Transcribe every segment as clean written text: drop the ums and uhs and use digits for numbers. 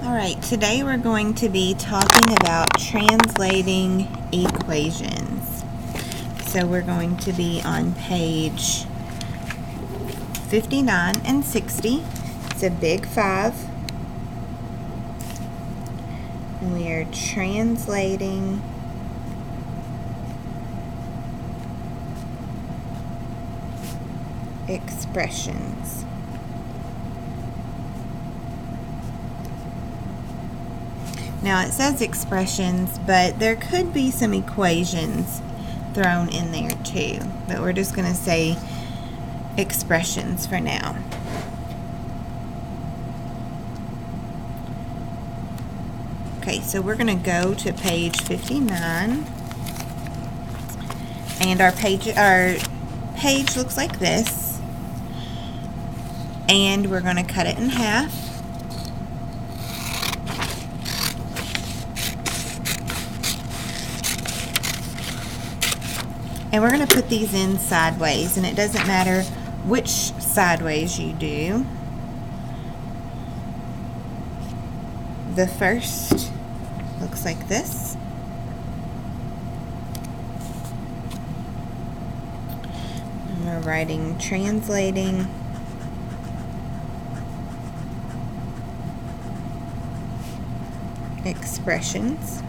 Alright, today we're going to be talking about translating equations. So we're going to be on page 59 and 60. It's a big 5. And we are translating expressions. Now it says expressions, but there could be some equations thrown in there too. But we're just going to say expressions for now. Okay, so we're going to go to page 59. And our page looks like this. And we're going to cut it in half. And we're going to put these in sideways, and it doesn't matter which sideways you do. The first looks like this. And we're writing translating expressions.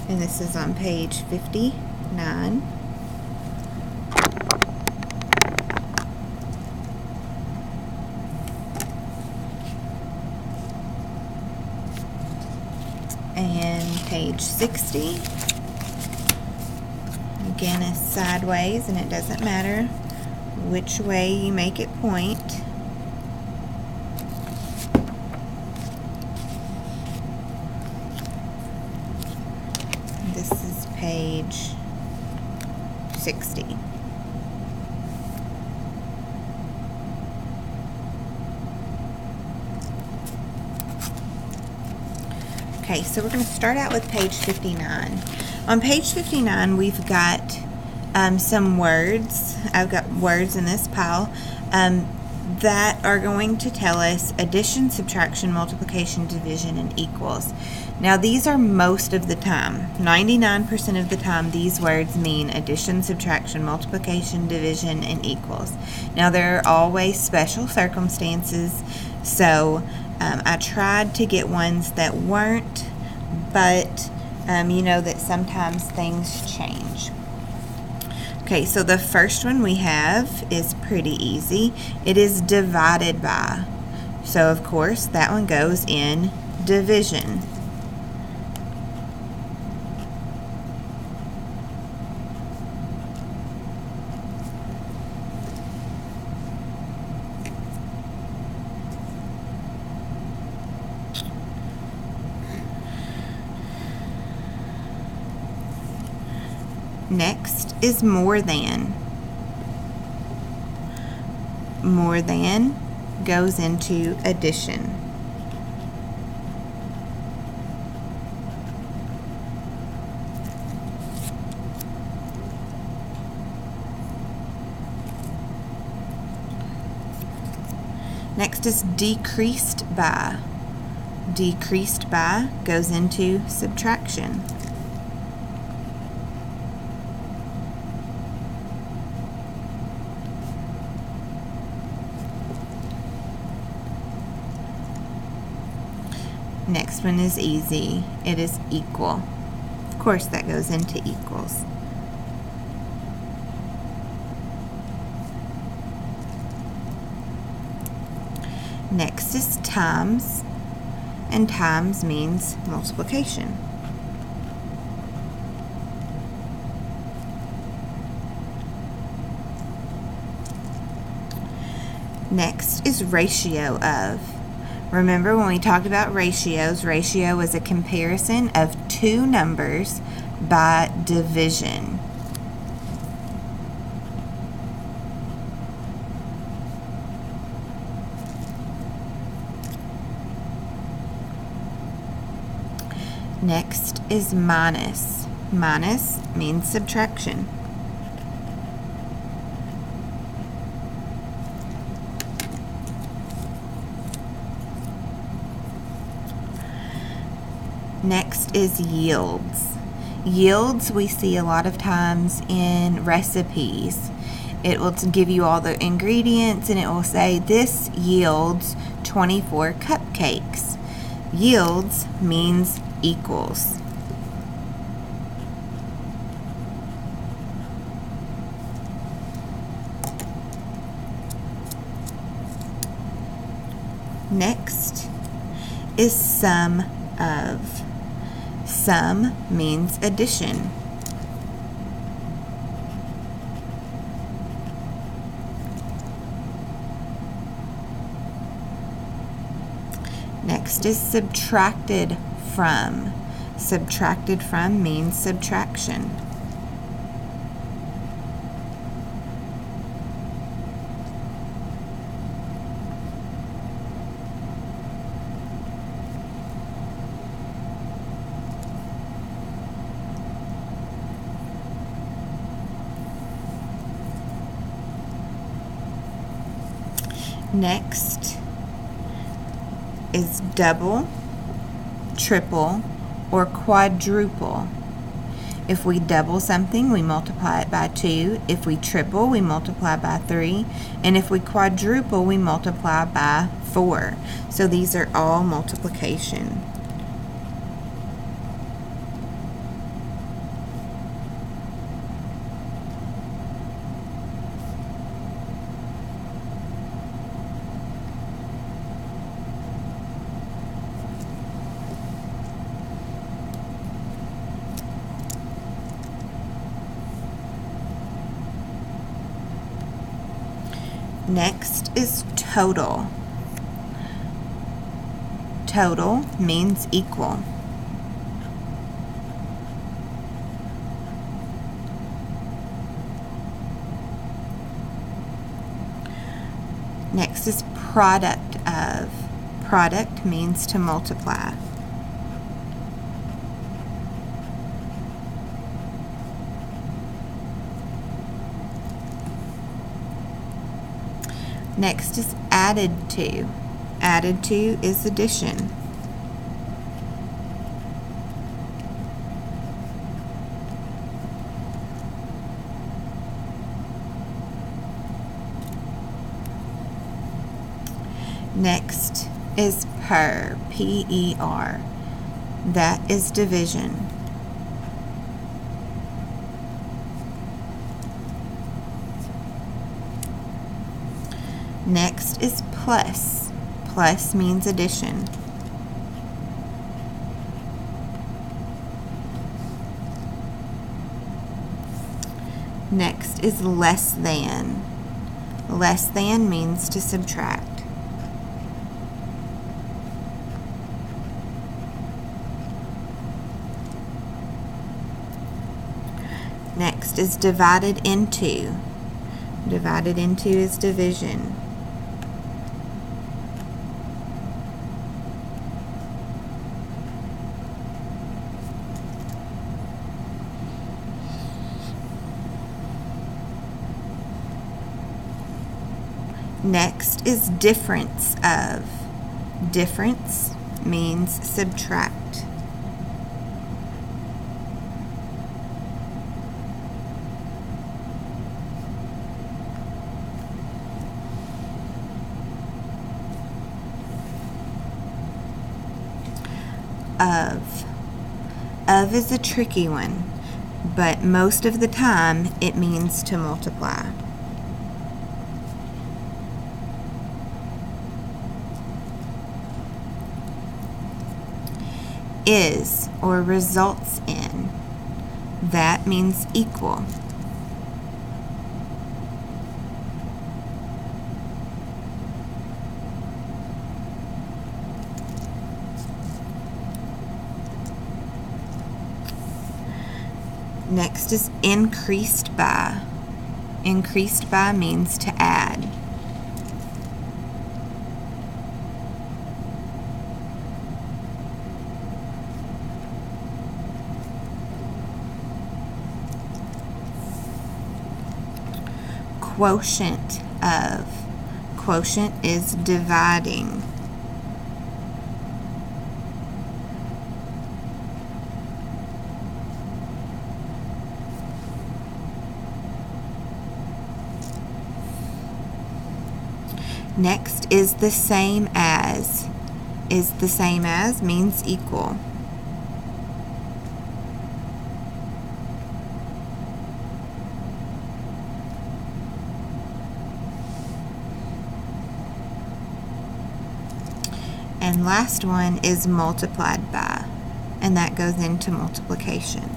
And this is on page 59. And page 60. Again, is sideways, and it doesn't matter which way you make it point. This is page 60. Okay, so we're going to start out with page 59. On page 59, we've got some words. I've got words in this pile that are going to tell us addition, subtraction, multiplication, division, and equals. Now these are most of the time. 99% of the time these words mean addition, subtraction, multiplication, division, and equals. Now there are always special circumstances, so I tried to get ones that weren't, but you know that sometimes things change. Okay, so the first one we have is pretty easy. It is divided by. So of course that one goes in division. Next is more than. More than goes into addition. Next is decreased by. Decreased by goes into subtraction. Next one is easy. It is equal. Of course that goes into equals. Next is times, and times means multiplication. Next is ratio of. Remember when we talked about ratios, ratio is a comparison of two numbers by division. Next is minus. Minus means subtraction. Next is yields. Yields we see a lot of times in recipes. It will give you all the ingredients and it will say this yields 24 cupcakes. Yields means equals. Next is sum of. Sum means addition. Next is subtracted from. Subtracted from means subtraction. Next is double, triple, or quadruple. If we double something, we multiply it by 2. If we triple, we multiply by 3. And if we quadruple, we multiply by 4. So these are all multiplication. Next is total. Total means equal. Next is product of. Product means to multiply. Next is added to. Added to is addition. Next is per, P-E-R. That is division. Next is plus. Plus means addition. Next is less than. Less than means to subtract. Next is divided into. Divided into is division. Next is difference of. Difference means subtract. Of. Of is a tricky one, but most of the time it means to multiply. Is, or results in. That means equal. Next is increased by. Increased by means to add. Quotient of. Quotient is dividing. Next is the same as. Is the same as means equal. And last one is multiplied by, and that goes into multiplication.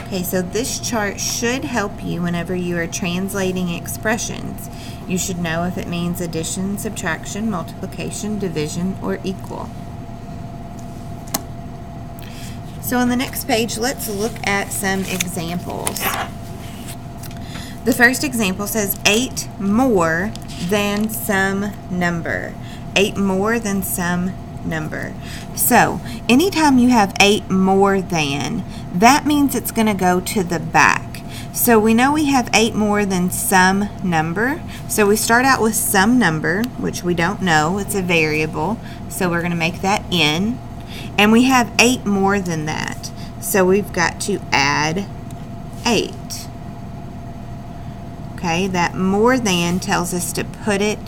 Okay, so this chart should help you whenever you are translating expressions. You should know if it means addition, subtraction, multiplication, division, or equal. So on the next page, let's look at some examples. The first example says 8 more than some number. 8 more than some number. So anytime you have 8 more than, that means it's going to go to the back. So we know we have 8 more than some number. So we start out with some number, which we don't know. It's a variable. So we're going to make that n. And we have 8 more than that. So we've got to add 8. Okay, that more than tells us to put it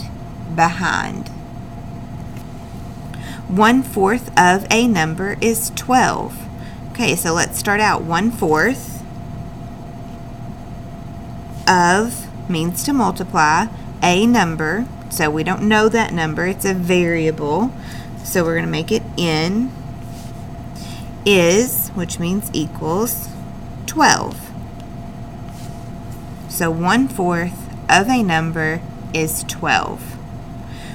behind. 1/4 of a number is 12. Okay, so let's start out. 1/4 of means to multiply a number. So we don't know that number. It's a variable. So we're going to make it n. Is, which means equals, 12. So 1/4 of a number is 12.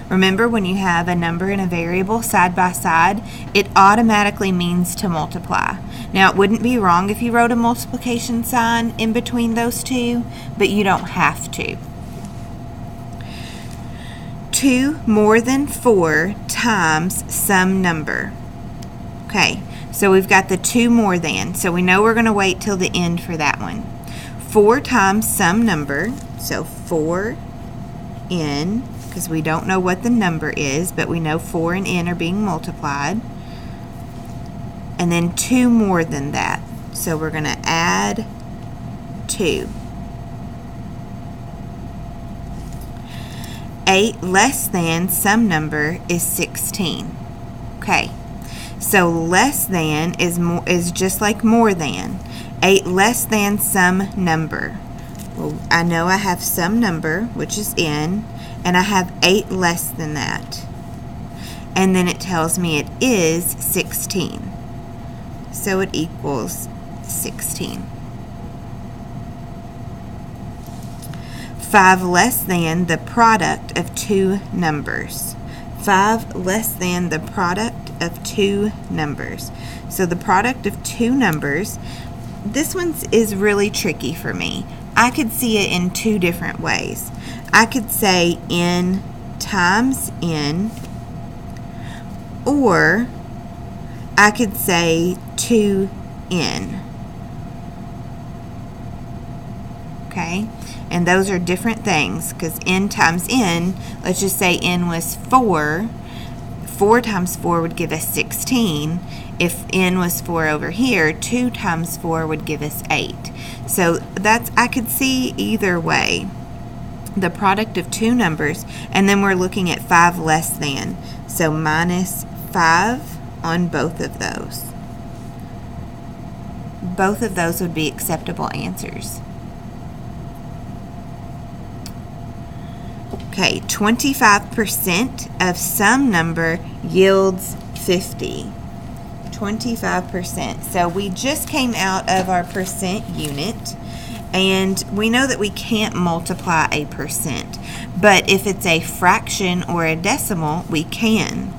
Remember, when you have a number and a variable side by side, it automatically means to multiply. Now, it wouldn't be wrong if you wrote a multiplication sign in between those two, but you don't have to. 2 more than 4 times some number. Okay, so we've got the 2 more than, so we know we're going to wait till the end for that one. 4 times some number, so 4n, because we don't know what the number is, but we know 4 and n are being multiplied. And then 2 more than that, so we're going to add 2. 8 less than some number is 16. Okay, so less than is just like more than. 8 less than some number. Well, I know I have some number, which is n, and I have 8 less than that. And then it tells me it is 16. So it equals 16. 5 less than the product of 2 numbers. 5 less than the product of 2 numbers. So the product of 2 numbers, this one is really tricky for me. I could see it in 2 different ways. I could say n times n, or I could say 2n. Okay, and those are different things, because n times n, let's just say n was 4. 4 times 4 would give us 16. If n was 4 over here, 2 times 4 would give us 8. So I could see either way. The product of 2 numbers, and then we're looking at 5 less than. So minus 5 on both of those. Both of those would be acceptable answers. Okay, 25% of some number yields 50. 25%. So we just came out of our percent unit, and we know that we can't multiply a percent, but if it's a fraction or a decimal, we can.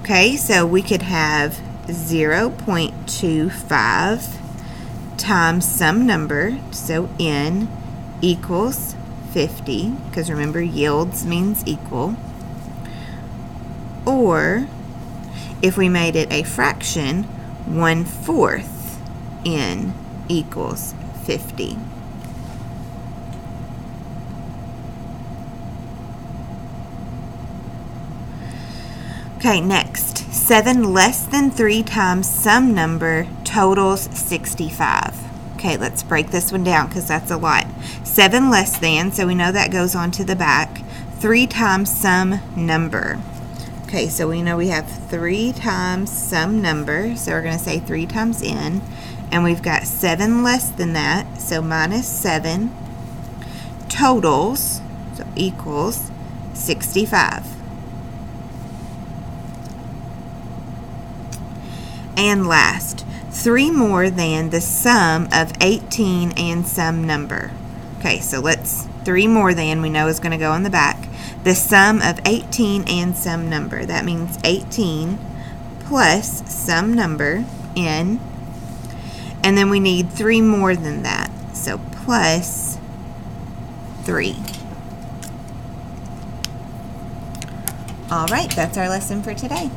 Okay, so we could have 0.25 times some number, so n equals 50, because remember, yields means equal. Or if we made it a fraction, 1/4 n equals 50. Okay, next, 7 less than 3 times some number totals 65. Okay, let's break this one down because that's a lot. 7 less than, so we know that goes on to the back. 3 times some number. Okay, so we know we have 3 times some number, so we're going to say 3 times n. And we've got 7 less than that, so minus 7 totals, so equals 65. And last, 3 more than the sum of 18 and some number. Okay, so 3 more than we know is going to go on the back. The sum of 18 and some number. That means 18 plus some number, n. And then we need 3 more than that. So plus 3. All right, that's our lesson for today.